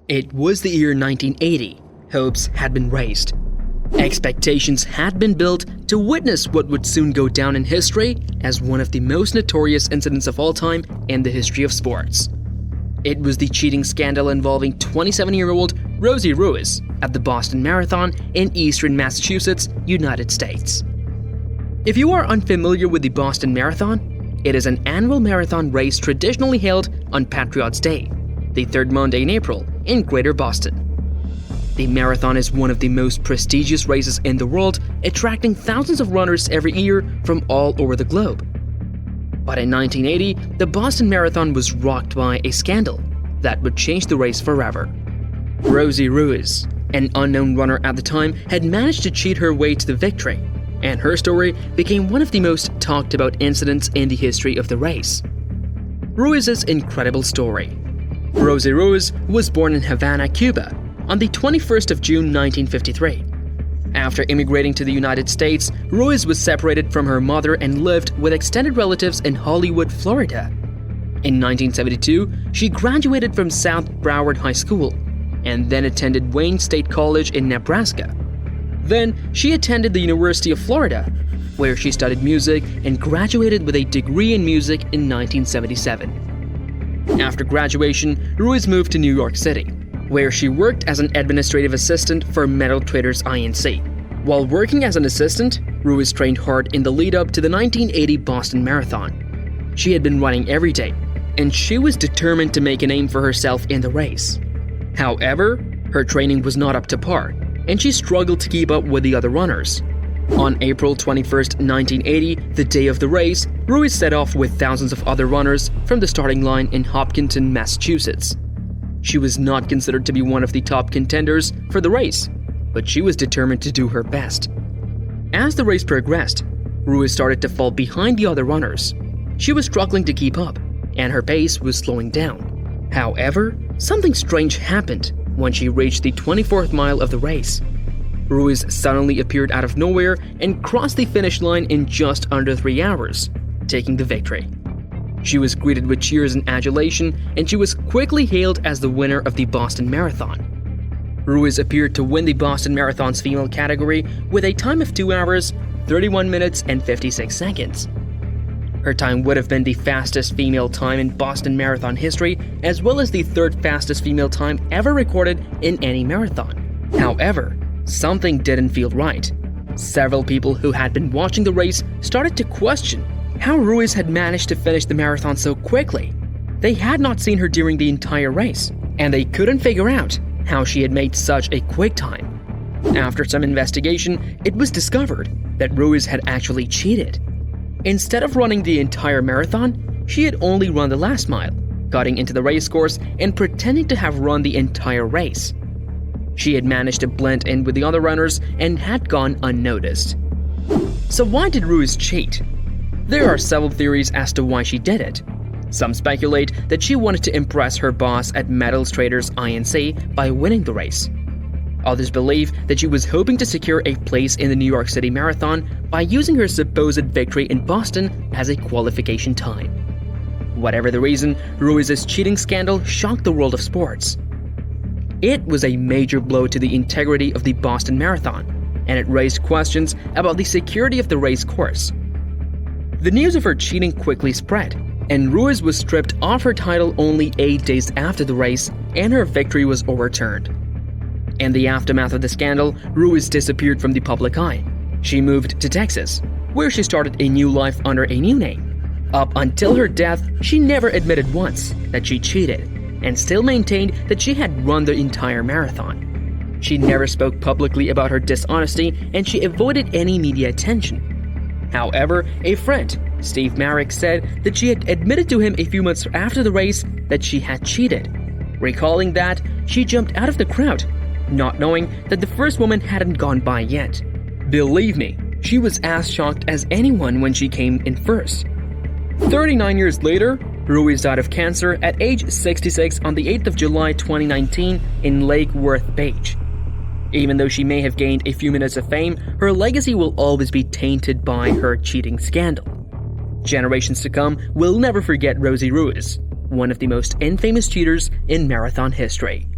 It was the year 1980. Hopes had been raised. Expectations had been built to witness what would soon go down in history as one of the most notorious incidents of all time in the history of sports. It was the cheating scandal involving 27-year-old Rosie Ruiz at the Boston Marathon in eastern Massachusetts, United States. If you are unfamiliar with the Boston Marathon, it is an annual marathon race traditionally held on Patriots Day, the third Monday in April, in Greater Boston. The marathon is one of the most prestigious races in the world, attracting thousands of runners every year from all over the globe. But in 1980, the Boston Marathon was rocked by a scandal that would change the race forever. Rosie Ruiz, an unknown runner at the time, had managed to cheat her way to the victory, and her story became one of the most talked about incidents in the history of the race. Ruiz's incredible story. Rosie Ruiz was born in Havana, Cuba, on the 21st of June 1953. After immigrating to the United States, Ruiz was separated from her mother and lived with extended relatives in Hollywood, Florida. In 1972, she graduated from South Broward High School and then attended Wayne State College in Nebraska. Then, she attended the University of Florida, where she studied music and graduated with a degree in music in 1977. After graduation, Ruiz moved to New York City, where she worked as an administrative assistant for Metal Traders Inc. While working as an assistant, Ruiz trained hard in the lead-up to the 1980 Boston Marathon. She had been running every day, and she was determined to make a name for herself in the race. However, her training was not up to par, and she struggled to keep up with the other runners. On April 21, 1980, the day of the race, Ruiz set off with thousands of other runners from the starting line in Hopkinton, Massachusetts. She was not considered to be one of the top contenders for the race, but she was determined to do her best. As the race progressed, Ruiz started to fall behind the other runners. She was struggling to keep up, and her pace was slowing down. However, something strange happened when she reached the 24th mile of the race. Ruiz suddenly appeared out of nowhere and crossed the finish line in just under 3 hours, taking the victory. She was greeted with cheers and adulation, and she was quickly hailed as the winner of the Boston Marathon. Ruiz appeared to win the Boston Marathon's female category with a time of 2 hours, 31 minutes, and 56 seconds. Her time would have been the fastest female time in Boston Marathon history, as well as the third fastest female time ever recorded in any marathon. However, something didn't feel right. Several people who had been watching the race started to question how Ruiz had managed to finish the marathon so quickly. They had not seen her during the entire race, and they couldn't figure out how she had made such a quick time. After some investigation, it was discovered that Ruiz had actually cheated. Instead of running the entire marathon, she had only run the last mile, cutting into the race course and pretending to have run the entire race. She had managed to blend in with the other runners and had gone unnoticed. So why did Ruiz cheat? There are several theories as to why she did it. Some speculate that she wanted to impress her boss at Metal Traders Inc. by winning the race. Others believe that she was hoping to secure a place in the New York City Marathon by using her supposed victory in Boston as a qualification time. Whatever the reason, Ruiz's cheating scandal shocked the world of sports. It was a major blow to the integrity of the Boston Marathon, and it raised questions about the security of the race course. The news of her cheating quickly spread, and Ruiz was stripped of her title only 8 days after the race, and her victory was overturned. In the aftermath of the scandal, Ruiz disappeared from the public eye. She moved to Texas, where she started a new life under a new name. Up until her death, she never admitted once that she cheated, and still maintained that she had run the entire marathon. She never spoke publicly about her dishonesty, and she avoided any media attention. However, a friend, Steve Marek, said that she had admitted to him a few months after the race that she had cheated. Recalling that, she jumped out of the crowd, not knowing that the first woman hadn't gone by yet. Believe me, she was as shocked as anyone when she came in first. 39 years later, Ruiz died of cancer at age 66 on the 8th of July 2019 in Lake Worth Beach. Even though she may have gained a few minutes of fame, her legacy will always be tainted by her cheating scandal. Generations to come will never forget Rosie Ruiz, one of the most infamous cheaters in marathon history.